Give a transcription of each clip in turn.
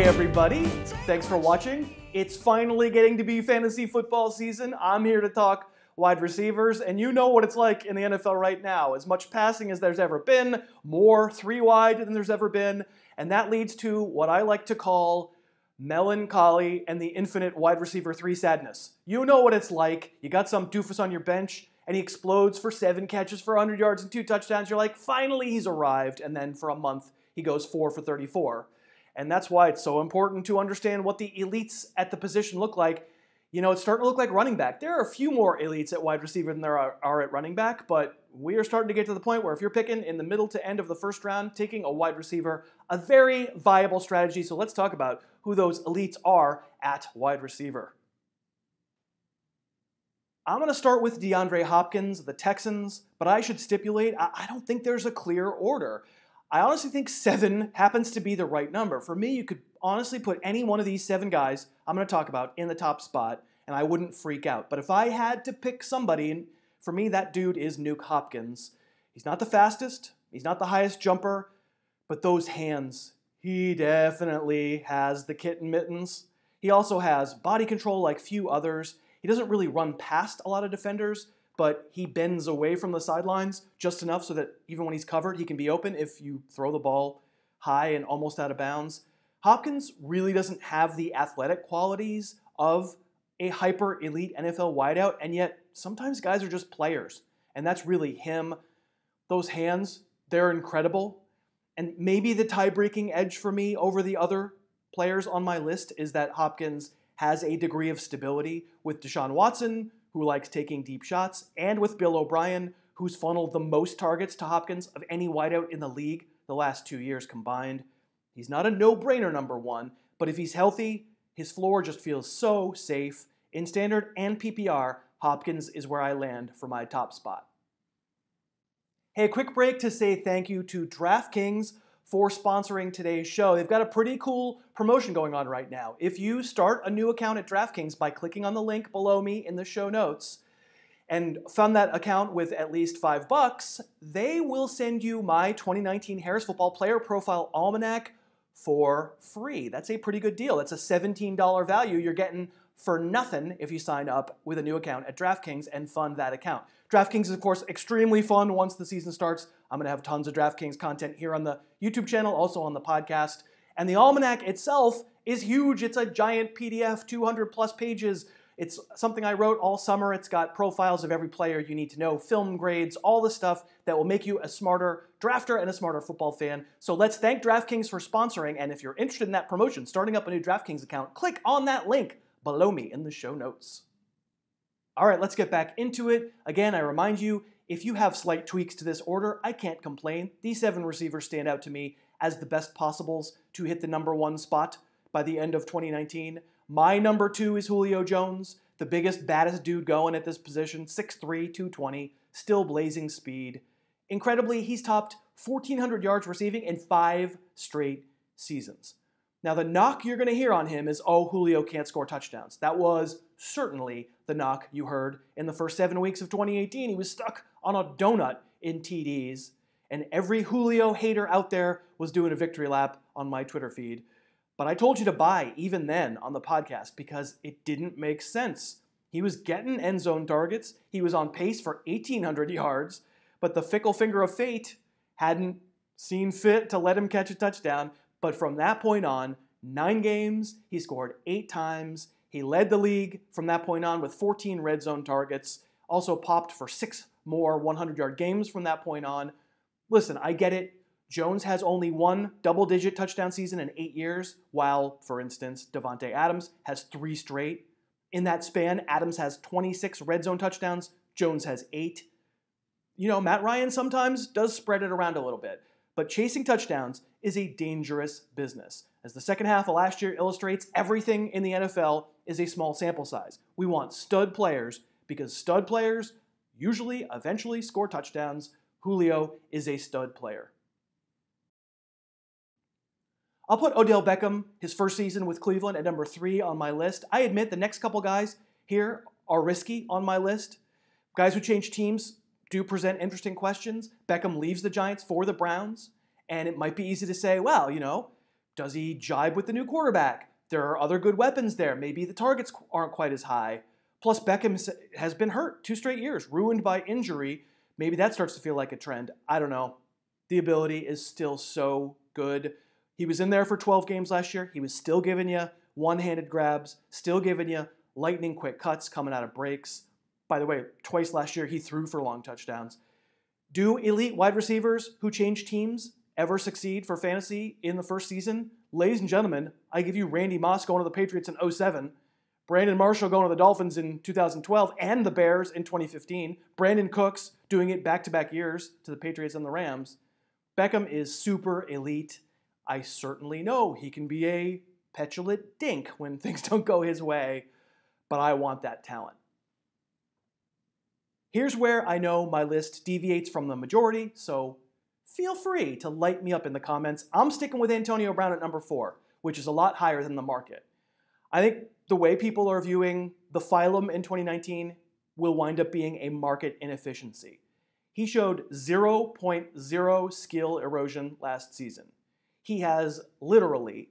everybody. Thanks for watching. It's finally getting to be fantasy football season. I'm here to talk wide receivers, and you know what it's like in the NFL right now. As much passing as there's ever been, more three wide than there's ever been, and that leads to what I like to call melancholy and the infinite wide receiver 3 sadness. You know what it's like. You got some doofus on your bench, and he explodes for 7 catches for 100 yards and 2 touchdowns. You're like, finally he's arrived, and then for a month he goes 4 for 34. And that's why it's so important to understand what the elites at the position look like. You know, it's starting to look like running back. There are a few more elites at wide receiver than there are at running back, but we are starting to get to the point where if you're picking in the middle to end of the first round, taking a wide receiver, a very viable strategy. So let's talk about who those elites are at wide receiver. I'm going to start with DeAndre Hopkins, the Texans, but I should stipulate, I don't think there's a clear order. I honestly think 7 happens to be the right number. For me, you could honestly put any one of these 7 guys I'm going to talk about in the top spot, and I wouldn't freak out. But if I had to pick somebody, for me, that dude is Nuke Hopkins. He's not the fastest, he's not the highest jumper, but those hands, he definitely has the kitten mittens. He also has body control like few others. He doesn't really run past a lot of defenders, but he bends away from the sidelines just enough so that even when he's covered, he can be open if you throw the ball high and almost out of bounds. Hopkins really doesn't have the athletic qualities of a hyper-elite NFL wideout, and yet sometimes guys are just players, and that's really him. Those hands, they're incredible, and maybe the tie-breaking edge for me over the other players on my list is that Hopkins has a degree of stability with Deshaun Watson, who likes taking deep shots, and with Bill O'Brien, who's funneled the most targets to Hopkins of any wideout in the league the last 2 years combined. He's not a no-brainer number 1, but if he's healthy, his floor just feels so safe. In standard and PPR, Hopkins is where I land for my top spot. Hey, a quick break to say thank you to DraftKings for sponsoring today's show. They've got a pretty cool promotion going on right now. If you start a new account at DraftKings by clicking on the link below me in the show notes and fund that account with at least $5, they will send you my 2019 Harris Football Player Profile Almanac for free. That's a pretty good deal. That's a $17 value you're getting for nothing if you sign up with a new account at DraftKings and fund that account. DraftKings is, of course, extremely fun once the season starts. I'm going to have tons of DraftKings content here on the YouTube channel, also on the podcast. And the Almanac itself is huge. It's a giant PDF, 200 plus pages. It's something I wrote all summer. It's got profiles of every player you need to know, film grades, all the stuff that will make you a smarter drafter and a smarter football fan. So let's thank DraftKings for sponsoring. And if you're interested in that promotion, starting up a new DraftKings account, click on that link below me in the show notes. All right, let's get back into it. Again, I remind you, if you have slight tweaks to this order, I can't complain. These 7 receivers stand out to me as the best possibles to hit the number 1 spot by the end of 2019. My number 2 is Julio Jones, the biggest, baddest dude going at this position, 6'3", 220, still blazing speed. Incredibly, he's topped 1,400 yards receiving in 5 straight seasons. Now, the knock you're going to hear on him is, oh, Julio can't score touchdowns. That was certainly the knock you heard in the first 7 weeks of 2018. He was stuck on a donut in TDs, and every Julio hater out there was doing a victory lap on my Twitter feed. But I told you to buy even then on the podcast because it didn't make sense. He was getting end zone targets. He was on pace for 1,800 yards, but the fickle finger of fate hadn't seen fit to let him catch a touchdown. But from that point on, 9 games, he scored 8 times. He led the league from that point on with 14 red zone targets. Also popped for 6 more 100-yard games from that point on. Listen, I get it. Jones has only 1 double-digit touchdown season in 8 years, while, for instance, Davante Adams has 3 straight. In that span, Adams has 26 red zone touchdowns. Jones has 8. You know, Matt Ryan sometimes does spread it around a little bit. But chasing touchdowns is a dangerous business. As the second half of last year illustrates, everything in the NFL is a small sample size. We want stud players because stud players usually eventually score touchdowns. Julio is a stud player. I'll put Odell Beckham, his first season with Cleveland, at number 3 on my list. I admit the next couple guys here are risky on my list. Guys who change teams do present interesting questions. Beckham leaves the Giants for the Browns, and it might be easy to say, well, you know, Does he jibe with the new quarterback? There are other good weapons there. Maybe the targets aren't quite as high. Plus, Beckham has been hurt 2 straight years, ruined by injury. Maybe that starts to feel like a trend. I don't know. The ability is still so good. He was in there for 12 games last year. He was still giving you one-handed grabs, still giving you lightning quick cuts coming out of breaks. By the way, twice last year he threw for long touchdowns. Do elite wide receivers who change teams ever succeed for fantasy in the first season? Ladies and gentlemen, I give you Randy Moss going to the Patriots in 2007, Brandon Marshall going to the Dolphins in 2012 and the Bears in 2015, Brandon Cooks doing it back-to-back years to the Patriots and the Rams. Beckham is super elite. I certainly know he can be a petulant dink when things don't go his way, but I want that talent. Here's where I know my list deviates from the majority, so feel free to light me up in the comments. I'm sticking with Antonio Brown at number 4, which is a lot higher than the market. I think the way people are viewing the phylum in 2019 will wind up being a market inefficiency. He showed 0.0 skill erosion last season. He has literally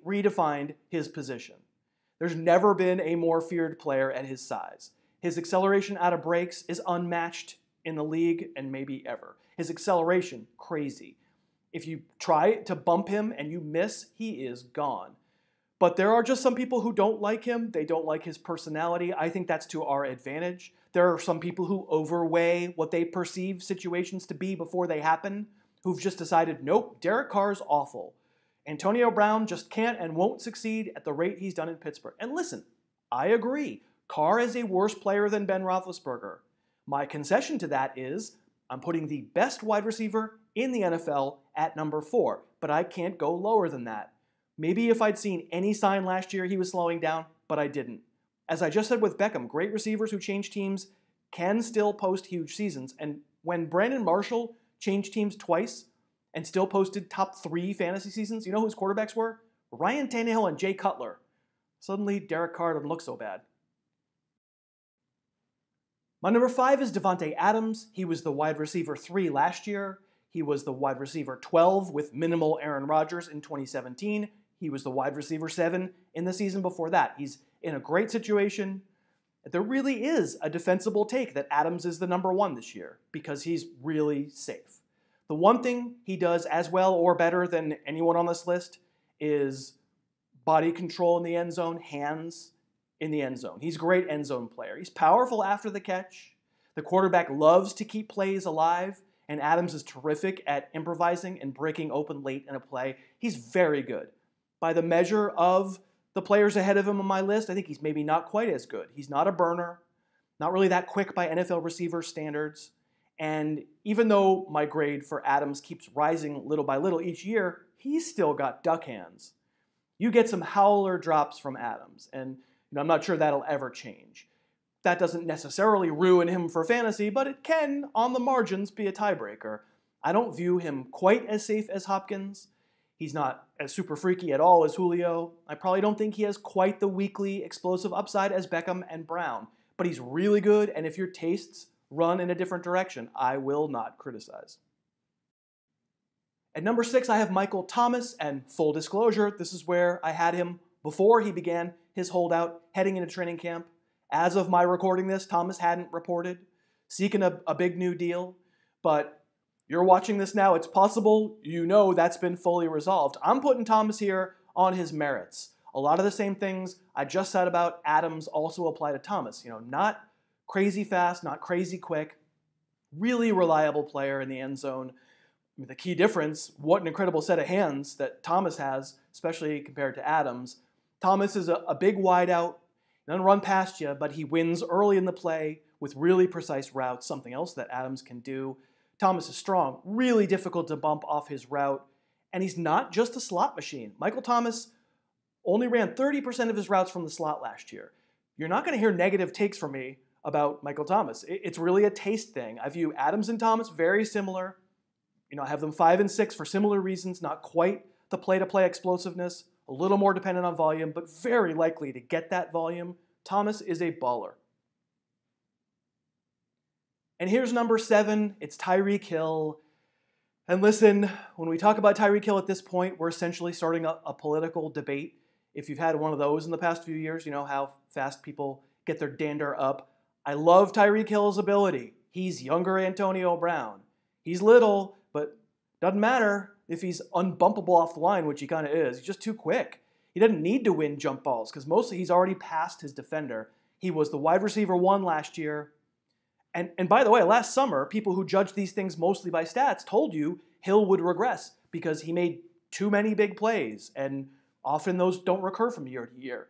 redefined his position. There's never been a more feared player at his size. His acceleration out of breaks is unmatched in the league and maybe ever. His acceleration, crazy. If you try to bump him and you miss, he is gone. But there are just some people who don't like him. They don't like his personality. I think that's to our advantage. There are some people who overweigh what they perceive situations to be before they happen, who've just decided, nope, Derek Carr's awful. Antonio Brown just can't and won't succeed at the rate he's done in Pittsburgh. And listen, I agree. Carr is a worse player than Ben Roethlisberger. My concession to that is I'm putting the best wide receiver in the NFL at number 4, but I can't go lower than that. Maybe if I'd seen any sign last year he was slowing down, but I didn't. As I just said with Beckham, great receivers who change teams can still post huge seasons. And when Brandon Marshall changed teams twice and still posted top 3 fantasy seasons, you know who his quarterbacks were? Ryan Tannehill and Jay Cutler. Suddenly, Derek Carr doesn't look so bad. My number 5 is Davante Adams. He was the wide receiver 3 last year. He was the wide receiver 12 with minimal Aaron Rodgers in 2017. He was the wide receiver 7 in the season before that. He's in a great situation. There really is a defensible take that Adams is the number 1 this year because he's really safe. The one thing he does as well or better than anyone on this list is body control in the end zone, hands in the end zone. He's a great end zone player. He's powerful after the catch. The quarterback loves to keep plays alive, and Adams is terrific at improvising and breaking open late in a play. He's very good. By the measure of the players ahead of him on my list, I think he's maybe not quite as good. He's not a burner, not really that quick by NFL receiver standards. And even though my grade for Adams keeps rising little by little each year, he's still got duck hands. You get some howler drops from Adams, and I'm not sure that'll ever change. That doesn't necessarily ruin him for fantasy, but it can, on the margins, be a tiebreaker. I don't view him quite as safe as Hopkins. He's not as super freaky at all as Julio. I probably don't think he has quite the weekly explosive upside as Beckham and Brown, but he's really good, and if your tastes run in a different direction, I will not criticize. At number 6, I have Michael Thomas, and full disclosure, this is where I had him before he began his holdout heading into training camp. As of my recording this, Thomas hadn't reported, seeking a big new deal, but you're watching this now, it's possible you know that's been fully resolved. I'm putting Thomas here on his merits. A lot of the same things I just said about Adams also apply to Thomas. Not crazy fast, not crazy quick, really reliable player in the end zone. The key difference, what an incredible set of hands that Thomas has, especially compared to Adams. Thomas is a big wideout, doesn't run past you, but he wins early in the play with really precise routes, something else that Adams can do. Thomas is strong, really difficult to bump off his route, and he's not just a slot machine. Michael Thomas only ran 30% of his routes from the slot last year. You're not going to hear negative takes from me about Michael Thomas. It's really a taste thing. I view Adams and Thomas very similar. I have them 5 and 6 for similar reasons, not quite the play-to-play explosiveness, a little more dependent on volume, but very likely to get that volume. Thomas is a baller. And here's number 7. It's Tyreek Hill. And listen, when we talk about Tyreek Hill at this point, we're essentially starting a political debate. If you've had one of those in the past few years, you know how fast people get their dander up. I love Tyreek Hill's ability. He's younger Antonio Brown. He's little, but doesn't matter if he's unbumpable off the line, which he kind of is. He's just too quick. He doesn't need to win jump balls because mostly he's already passed his defender. He was the wide receiver 1 last year. And by the way, last summer, people who judged these things mostly by stats told you Hill would regress because he made too many big plays, and often those don't recur from year to year.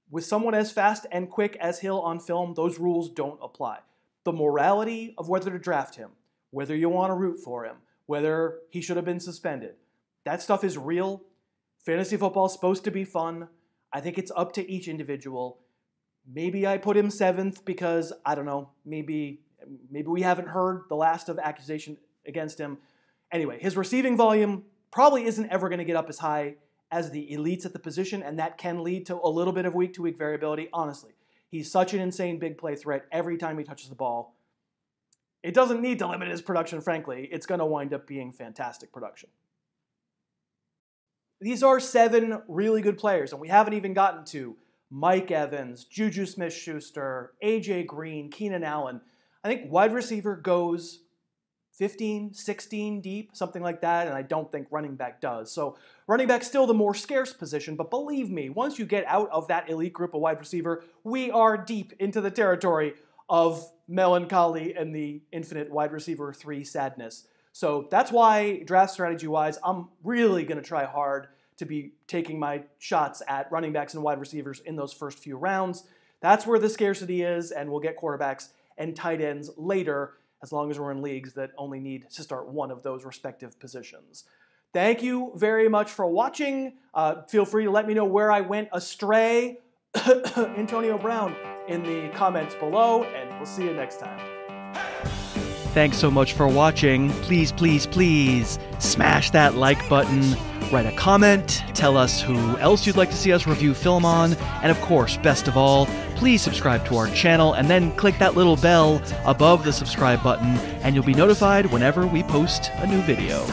With someone as fast and quick as Hill on film, those rules don't apply. The morality of whether to draft him, whether you want to root for him, whether he should have been suspended, that stuff is real. Fantasy football is supposed to be fun. I think it's up to each individual. Maybe I put him 7th because, I don't know, maybe we haven't heard the last of accusation against him. Anyway, his receiving volume probably isn't ever going to get up as high as the elites at the position, and that can lead to a little bit of week-to-week variability. Honestly, he's such an insane big play threat every time he touches the ball. It doesn't need to limit his production, frankly. It's going to wind up being fantastic production. These are 7 really good players, and we haven't even gotten to Mike Evans, Juju Smith-Schuster, AJ Green, Keenan Allen. I think wide receiver goes 15, 16 deep, something like that, and I don't think running back does. So running back's still the more scarce position, but believe me, once you get out of that elite group of wide receiver, we are deep into the territory of melancholy and the infinite wide receiver 3 sadness. So that's why, draft strategy-wise, I'm really going to try hard to be taking my shots at running backs and wide receivers in those first few rounds. That's where the scarcity is, and we'll get quarterbacks and tight ends later, as long as we're in leagues that only need to start one of those respective positions. Thank you very much for watching. Feel free to let me know where I went astray, Antonio Brown, in the comments below, and we'll see you next time. Thanks so much for watching. Please, please, please smash that like button, write a comment, tell us who else you'd like to see us review film on, and of course, best of all, please subscribe to our channel and then click that little bell above the subscribe button and you'll be notified whenever we post a new video.